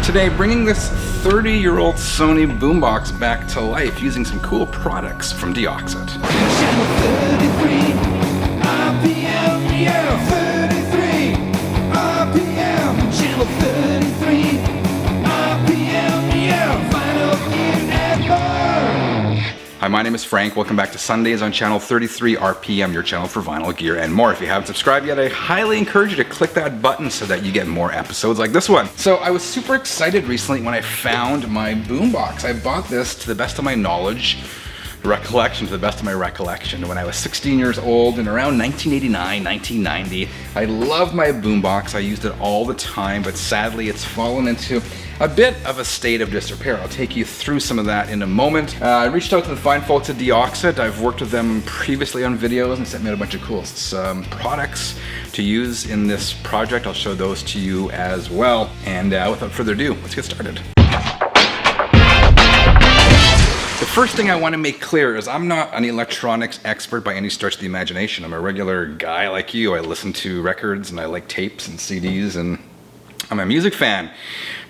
Today, bringing this 30-year-old Sony boombox back to life using some cool products from Deoxit. Channel 33 RPM, yeah, 33 RPM. Channel 33 RPM, yeah, vinyl gear and more. Hi, my name is Frank. Welcome back to Sundays on Channel 33 RPM, your channel for vinyl gear and more. If you haven't subscribed yet, I highly encourage you to click that button so that you get more episodes like this one. So I was super excited recently when I found my boombox. I bought this, to the best of my knowledge, to the best of my recollection, when I was 16 years old in around 1989, 1990. I love my boombox. I used it all the time, but sadly it's fallen into a bit of a state of disrepair. I'll take you through some of that in a moment. I reached out to the fine folks at Deoxit. I've worked with them previously on videos and sent me out a bunch of cool products to use in this project. I'll show those to you as well. And without further ado, let's get started. The first thing I want to make clear is I'm not an electronics expert by any stretch of the imagination. I'm a regular guy like you. I listen to records and I like tapes and CDs, and I'm a music fan.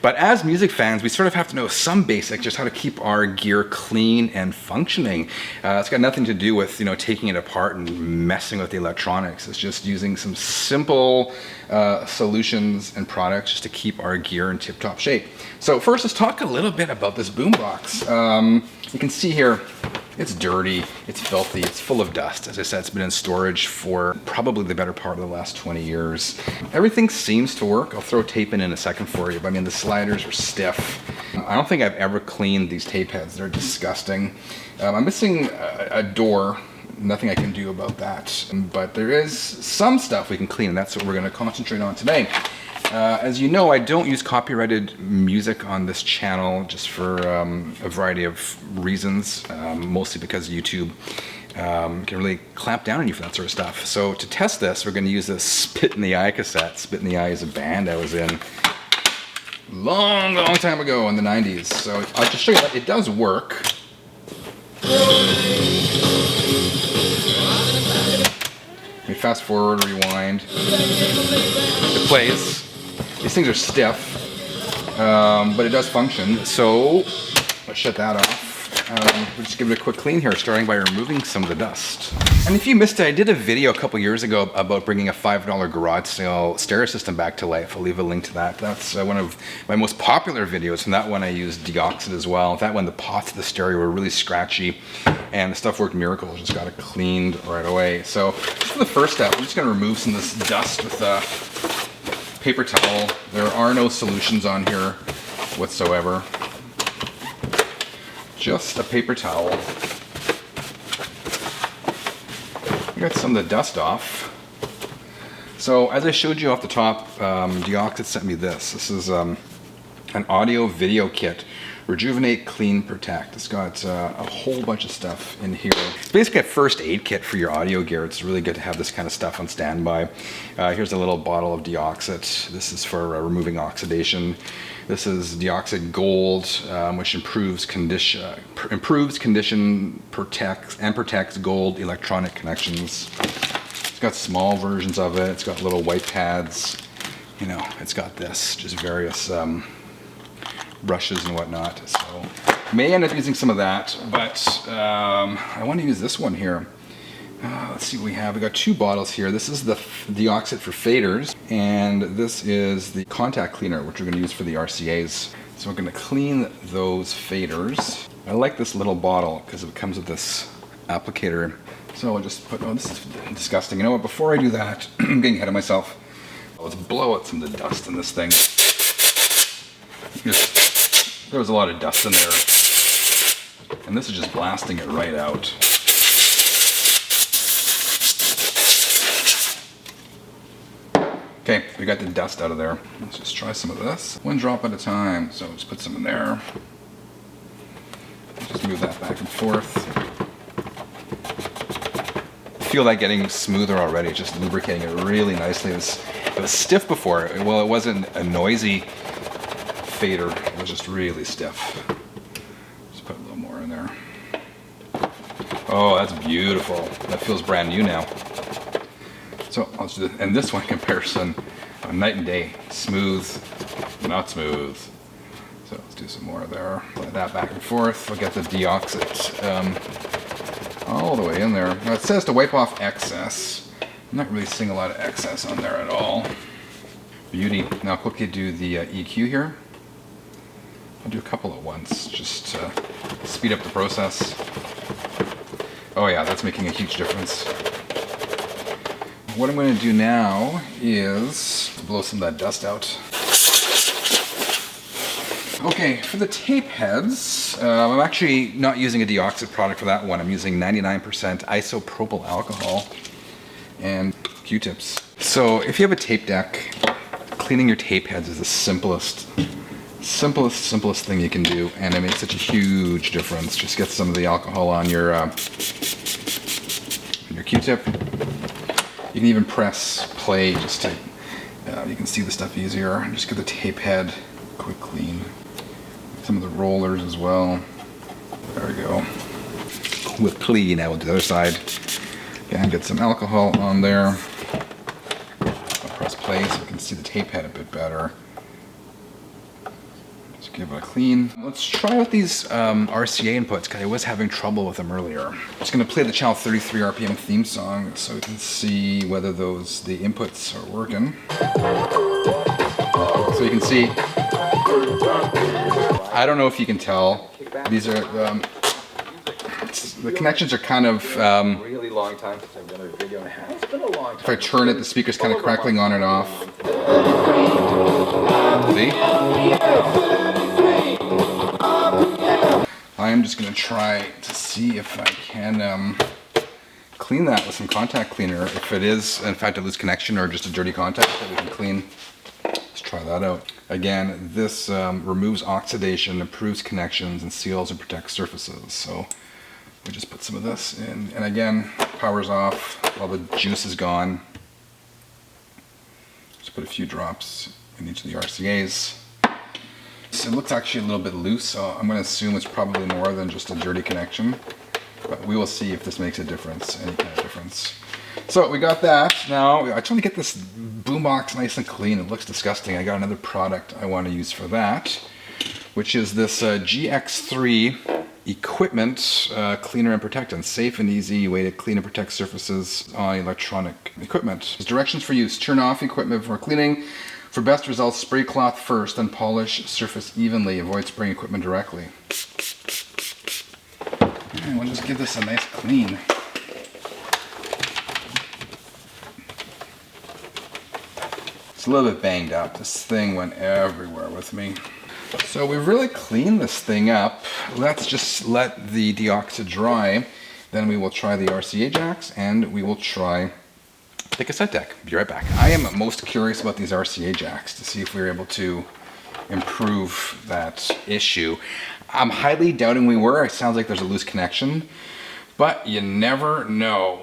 But as music fans, we sort of have to know some basics, just how to keep our gear clean and functioning. It's got nothing to do with, taking it apart and messing with the electronics. It's just using some simple solutions and products just to keep our gear in tip-top shape. So first, let's talk a little bit about this boombox. You can see here, it's dirty, it's filthy, it's full of dust. As I said, it's been in storage for probably the better part of the last 20 years. Everything seems to work. I'll throw tape in a second for you, but I mean, the sliders are stiff. I don't think I've ever cleaned these tape heads. They're disgusting. I'm missing a door. Nothing I can do about that. But there is some stuff we can clean, and that's what we're going to concentrate on today. As you know, I don't use copyrighted music on this channel just for a variety of reasons, mostly because YouTube can really clamp down on you for that sort of stuff. So to test this, we're going to use this Spit in the Eye cassette. Spit in the Eye is a band I was in long time ago in the 90s. So I'll just show you that it does work. Let me fast forward, rewind. It plays. These things are stiff, but it does function. So let's shut that off. We'll just give it a quick clean here, starting by removing some of the dust. And if you missed it, I did a video a couple years ago about bringing a $5 garage sale stereo system back to life. I'll leave a link to that. That's one of my most popular videos. From that one, I used Deoxit as well. That one, the pots of the stereo were really scratchy, and the stuff worked miracles. Just got it cleaned right away. So for the first step, we're just going to remove some of this dust with a paper towel. There are no solutions on here whatsoever. Just a paper towel. Got some of the dust off. So as I showed you off the top, Deoxit sent me this. This is an audio video kit. Rejuvenate, Clean, Protect. It's got a whole bunch of stuff in here. It's basically a first aid kit for your audio gear. It's really good to have this kind of stuff on standby. Here's a little bottle of Deoxit. This is for removing oxidation. This is Deoxit Gold, which improves condition, protects gold electronic connections. It's got small versions of it. It's got little white pads. It's got this, just various brushes and whatnot. So may end up using some of that, but I want to use this one here. Let's see what we have. We got two bottles here. This is the Deoxit for faders, and this is the contact cleaner, which we're going to use for the RCAs. So we're going to clean those faders. I like this little bottle because it comes with this applicator. So I'll just put, this is disgusting. You know what, before I do that, I'm getting ahead of myself. Let's blow out some of the dust in this thing. There was a lot of dust in there, and this is just blasting it right out. Okay, we got the dust out of there. Let's just try some of this. One drop at a time, so just put some in there. Just move that back and forth. I feel that getting smoother already, just lubricating it really nicely. It was stiff before. Well, it wasn't a noisy fader, it was just really stiff. Just put a little more in there. Oh, that's beautiful. That feels brand new now. So I'll just do and this one comparison, night and day. Smooth, not smooth. So let's do some more there. Play that back and forth. We'll get the Deoxit all the way in there. Now it says to wipe off excess. I'm not really seeing a lot of excess on there at all. Beauty. Now I'll quickly do the EQ here. I'll do a couple at once, just to speed up the process. Oh yeah, that's making a huge difference. What I'm going to do now is blow some of that dust out. Okay, for the tape heads, I'm actually not using a Deoxit product for that one. I'm using 99% isopropyl alcohol and Q-tips. So if you have a tape deck, cleaning your tape heads is the simplest thing you can do, and it makes such a huge difference. Just get some of the alcohol on your Q-tip. You can even press play just to, you can see the stuff easier. Just get the tape head quick clean. Some of the rollers as well. There we go. With clean, now we'll do the other side. Again, get some alcohol on there. I'll press play so we can see the tape head a bit better. Just give it a clean. Let's try out these RCA inputs, because I was having trouble with them earlier. I'm just going to play the channel 33 RPM theme song so we can see whether the inputs are working. So you can see, I don't know if you can tell, these are, the connections are kind of, Really long time since I've done a video and a half. It's been a long time. if I turn it, the speaker's kind of crackling on and off. See? I'm just going to try to see if I can clean that with some contact cleaner. If it is, in fact, a loose connection or just a dirty contact that we can clean. Let's try that out. Again, this removes oxidation, improves connections, and seals and protects surfaces. So we just put some of this in, and again, power's off, all the juice is gone. Just put a few drops in each of the RCAs. So it looks actually a little bit loose, so I'm going to assume it's probably more than just a dirty connection. But we will see if this makes a difference, any kind of difference. So we got that. Now I just want to get this boombox nice and clean. It looks disgusting. I got another product I want to use for that, which is this GX3 equipment cleaner and protectant. Safe and easy way to clean and protect surfaces on electronic equipment. There's directions for use. Turn off equipment before cleaning. For best results, spray cloth first, then polish surface evenly. Avoid spraying equipment directly. And we'll just give this a nice clean. It's a little bit banged up. This thing went everywhere with me. So we've really cleaned this thing up. Let's just let the Deoxit dry. Then we will try the RCA jacks and we will try the cassette deck. Be right back. I am most curious about these RCA jacks to see if we're able to improve that issue. I'm highly doubting we were. It sounds like there's a loose connection, but you never know.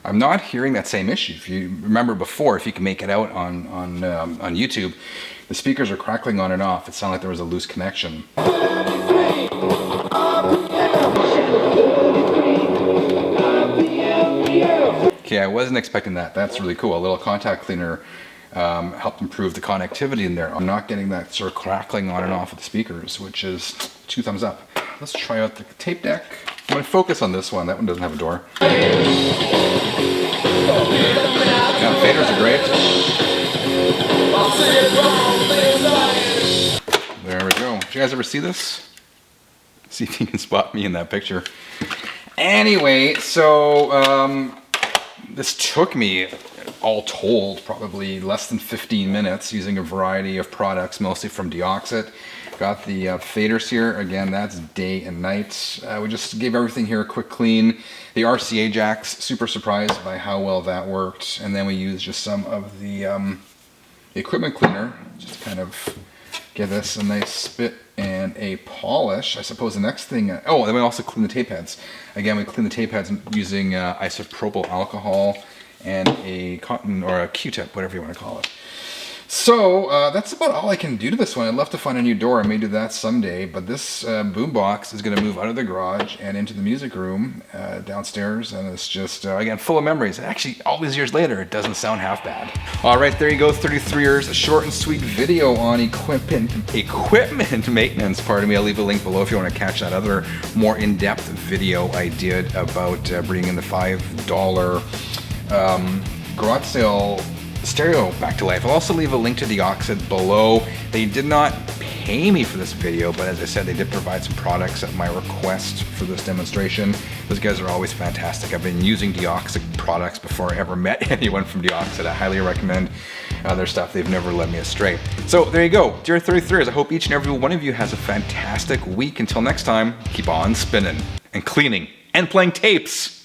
I'm not hearing that same issue. If you remember before, if you can make it out on YouTube, the speakers are crackling on and off. It sounded like there was a loose connection. Okay, I wasn't expecting that. That's really cool. A little contact cleaner helped improve the connectivity in there. I'm not getting that sort of crackling on and off of the speakers, which is 2 thumbs up. Let's try out the tape deck. I'm going to focus on this one. That one doesn't have a door. Yeah, faders are great. There we go. Did you guys ever see this? See if you can spot me in that picture. Anyway, so this took me, all told, probably less than 15 minutes using a variety of products, mostly from Deoxit. Got the faders here. Again, that's day and night. We just gave everything here a quick clean. The RCA jacks, super surprised by how well that worked. And then we used just some of the equipment cleaner, just kind of give this a nice spit and a polish. I suppose the next thing, oh, then we also clean the tape heads. Again, we clean the tape heads using isopropyl alcohol and a cotton or a Q-tip, whatever you want to call it. So that's about all I can do to this one. I'd love to find a new door. I may do that someday. But this boombox is going to move out of the garage and into the music room downstairs. And it's just, again, full of memories. Actually, all these years later, it doesn't sound half bad. All right, there you go. 33 years, a short and sweet video on equipment maintenance. Pardon me. I'll leave a link below if you want to catch that other more in-depth video I did about bringing the $5 garage sale stereo back to life. I'll also leave a link to Deoxit below. They did not pay me for this video, but as I said, they did provide some products at my request for this demonstration. Those guys are always fantastic. I've been using Deoxit products before I ever met anyone from Deoxit. I highly recommend their stuff. They've never led me astray. So there you go, dear 33ers. I hope each and every one of you has a fantastic week. Until next time, keep on spinning and cleaning and playing tapes.